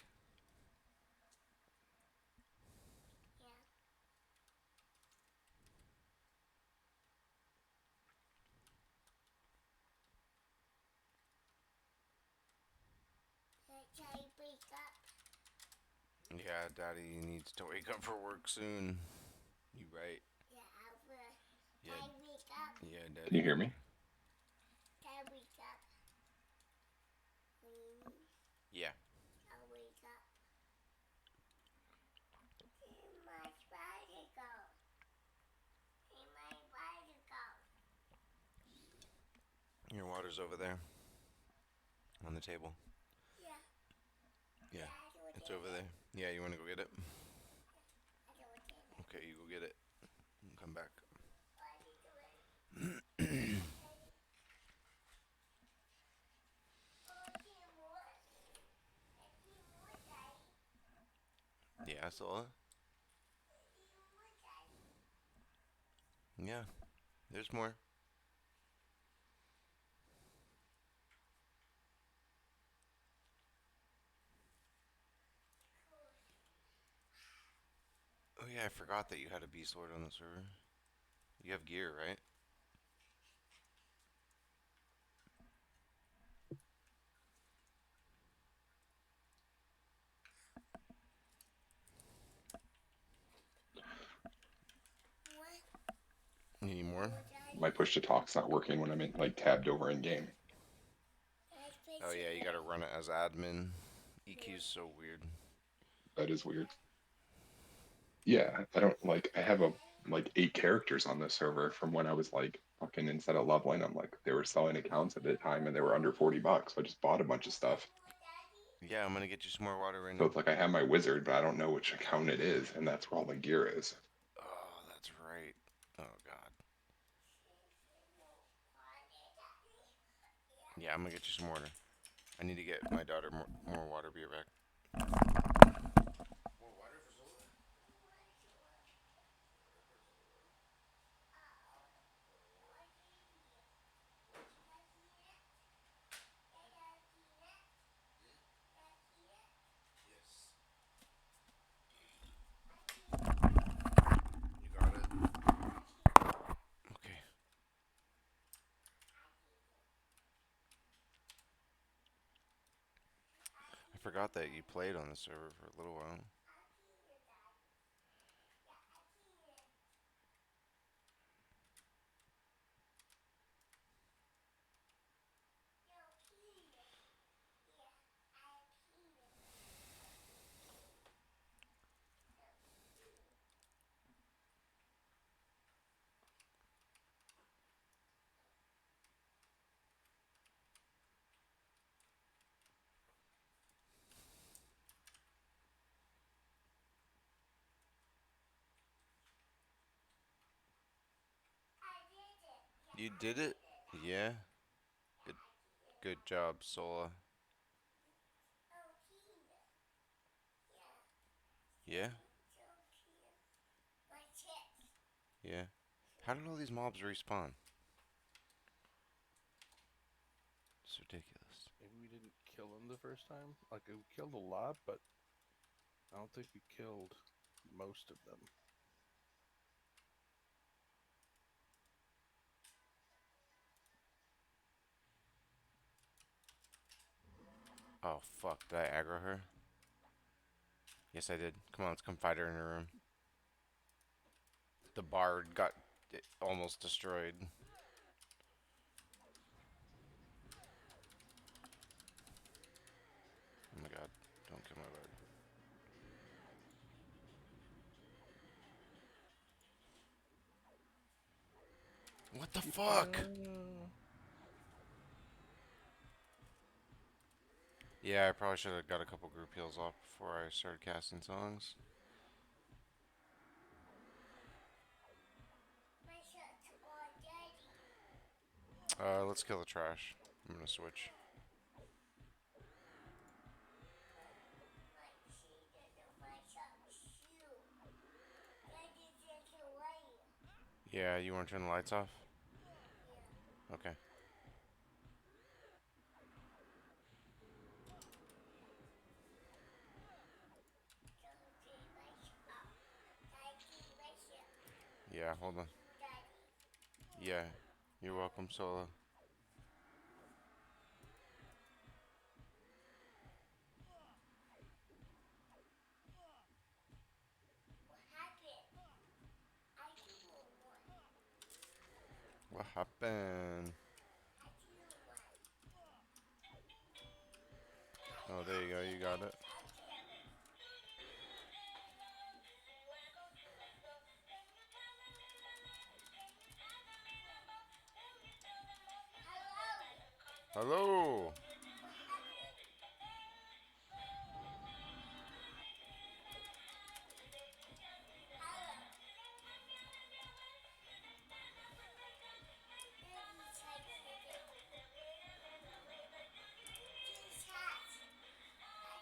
Yeah, Daddy needs to wake up for work soon. You right? Yeah, yeah, Can you Daddy. hear me? Yeah. Your water's over there on the table. Yeah, it's over there. Yeah, you want to go get it? Okay, you go get it and come back. Yeah, I saw it. Yeah, there's more. Oh yeah, I forgot that you had a beast sword on the server. You have gear, right? You need more? My push to talk's not working when I'm in like tabbed over in game. Oh yeah, you gotta run it as admin. EQ's so weird. That is weird. Yeah, I don't like. I have a like 8 characters on this server from when I was like fucking instead of leveling. I'm like they were selling accounts at the time and they were under $40. So I just bought a bunch of stuff. Yeah, I'm gonna get you some more water right So now. it's like I have my wizard, but I don't know which account it is, and that's where all the gear is. Oh, that's right. Oh god. Yeah, I'm gonna get you some water. I need to get my daughter more water. Be right back. More water for Zola? Yes. You got it. Okay. I forgot that you played on the server for a little while. You did it? Yeah. Good. Good job, Sola. Yeah. Yeah. How did all these mobs respawn? It's ridiculous. Maybe we didn't kill them the first time. Like we killed a lot, but I don't think we killed most of them. Oh fuck! Did I aggro her? Yes, I did. Come on, let's come fight her in her room. The bard got almost destroyed. Oh my god! Don't kill my bard. What the fuck? No. Yeah, I probably should have got a couple group heals off before I started casting songs. Let's kill the trash. I'm gonna switch. Yeah, you want to turn the lights off? Okay. Yeah, hold on. Yeah, you're welcome, Solo. What happened? Oh, there you go. You got it. Hello.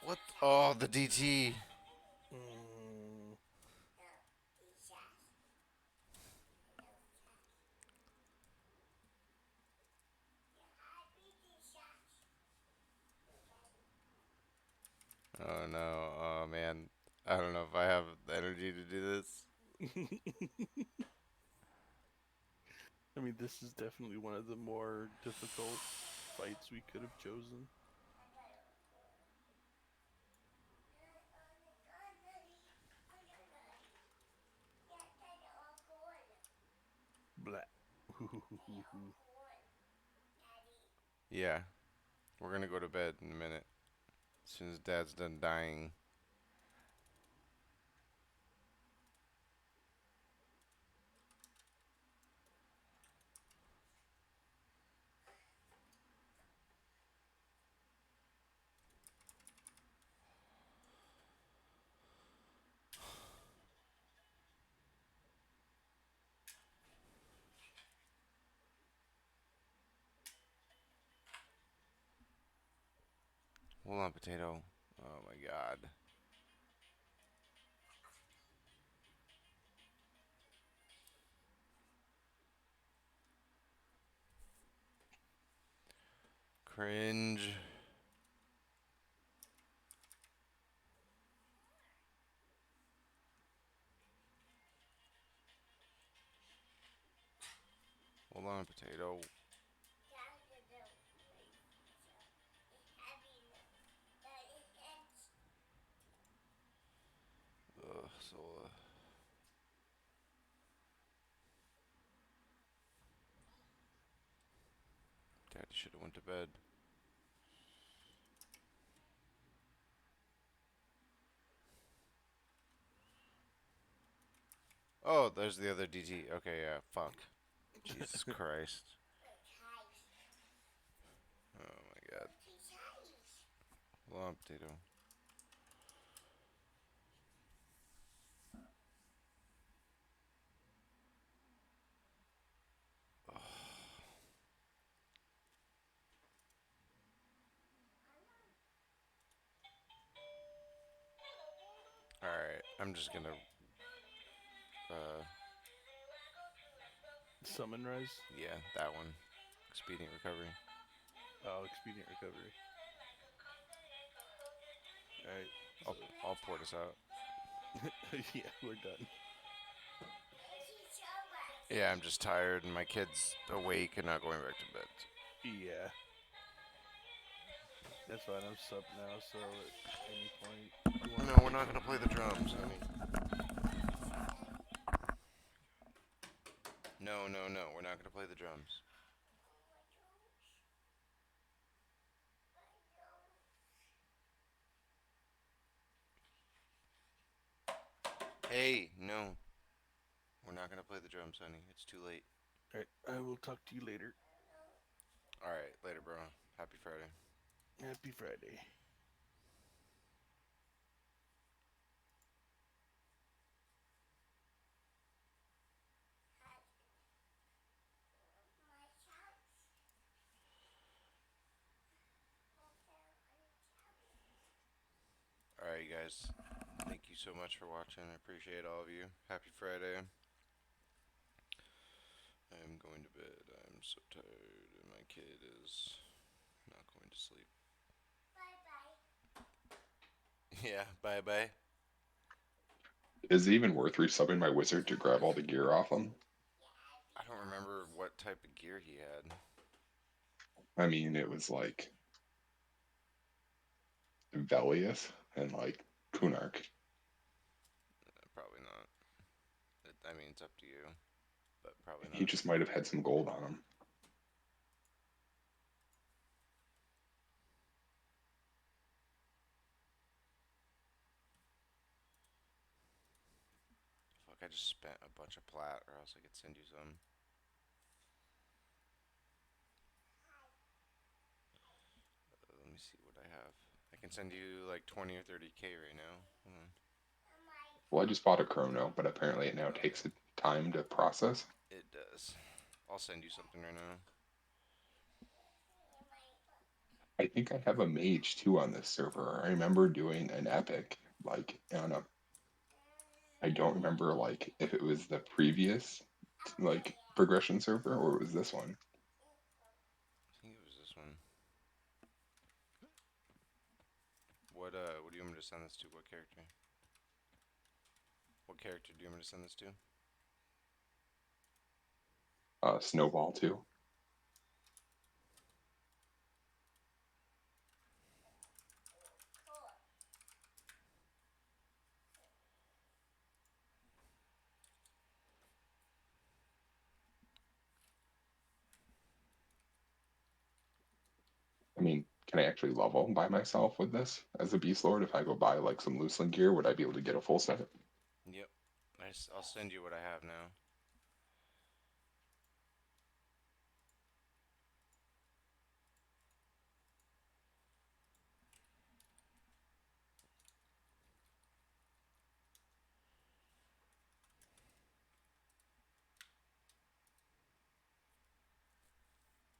What? Oh, the DT. Mm, Oh no. Oh man. I don't know if I have the energy to do this. I mean, this is definitely one of the more difficult fights we could have chosen. Blah. Yeah. We're gonna go to bed in a minute. As soon as Dad's done dying. Hold on, potato. Oh my god. Cringe. Hold on, potato. Ugh, so. Daddy should have went to bed. Oh, there's the other DT. Okay, yeah. Fuck. Jesus Christ. Oh my god. Hold on, potato. Alright, I'm just gonna. Uh, Summon Rise. yeah, that one. Expedient recovery. Oh, expedient recovery. All right. I'll, I'll pour this out. Yeah, we're done. Yeah, I'm just tired and my kid's awake and not going back to bed. Yeah, that's fine. I'm sub now, so at any point you want No, to we're take not gonna play something, the let me drums, know. honey. No, no, no, we're not gonna play the drums. Hey, no. We're not gonna play the drums, honey. It's too late. All right, I will talk to you later. Alright, later, bro. Happy Friday. Happy Friday. Alright, guys. Thank you so much for watching. I appreciate all of you. Happy Friday. I'm going to bed. I'm so tired, and my kid is not going to sleep. Yeah, bye bye. Is it even worth resubbing my wizard to grab all the gear off him? I don't remember what type of gear he had. I mean, it was like Velius and like Kunark. Probably not. I mean, it's up to you, but probably He not. just might have had some gold on him. Fuck, I just spent a bunch of plat, or else I could send you some. Let me see what I have. I can send you like 20 or 30k right now. Hold on. Well, I just bought a chrono, but apparently it now takes a time to process. It does. I'll send you something right now. I think I have a mage too on this server. I remember doing an epic like on a. I don't remember like if it was the previous like progression server or it was this one. I think it was this one. What do you want me to send this to? What character? What character do you want me to send this to? Snowball too. I mean, can I actually level by myself with this as a beast lord? If I go buy like some looseland gear, would I be able to get a full set? Yep. I'll send you what I have now.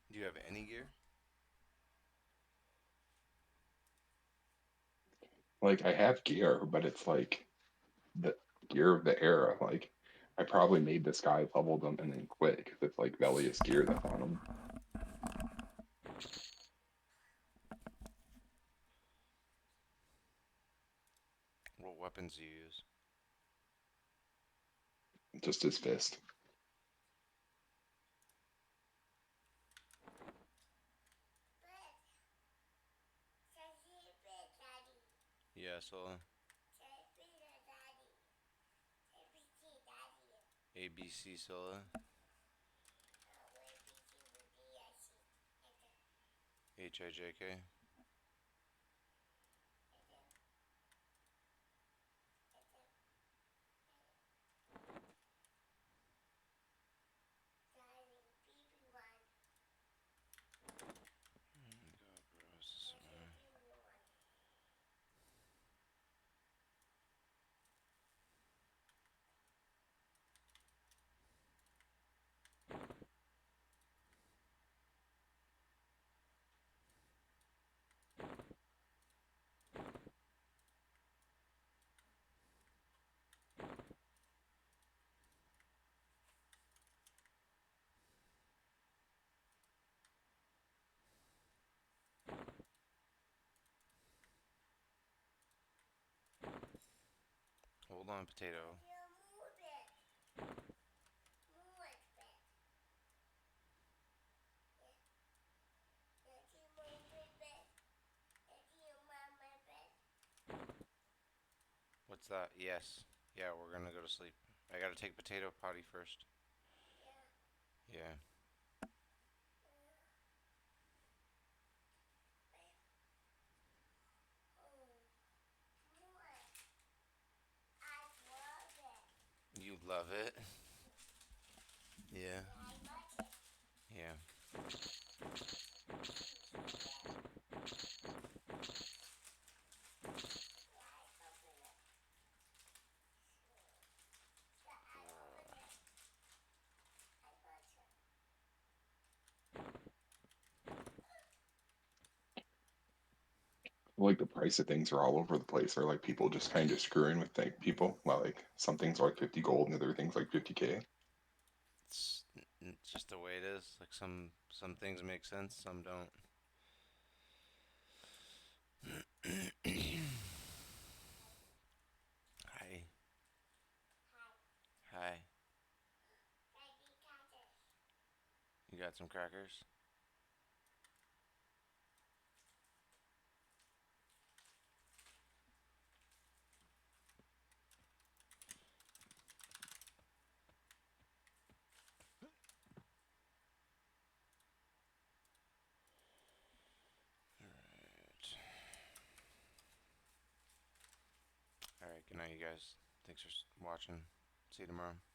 Do you have any gear? Like I have gear, but it's like the gear of the era. Like I probably made this guy, leveled him, and then quit because it's like Velius gear that's on him. What weapons do you use? Just his fist. Yeah, so ABC Scylla, HIJK. Oh my god, bro, this is so annoying. Hold on, potato. What's that? Yes. Yeah, we're gonna go to sleep. I gotta take potato potty first. Yeah. You love it? Yeah. Yeah. Like the price of things are all over the place. Are like people just kind of screwing with people? Well, like some things are like 50 gold and other things like 50k. It's just the way it is. Like some things make sense, some don't. Hi. got some crackers? Alright. Alright, good night, you guys. Thanks for watching. See you tomorrow.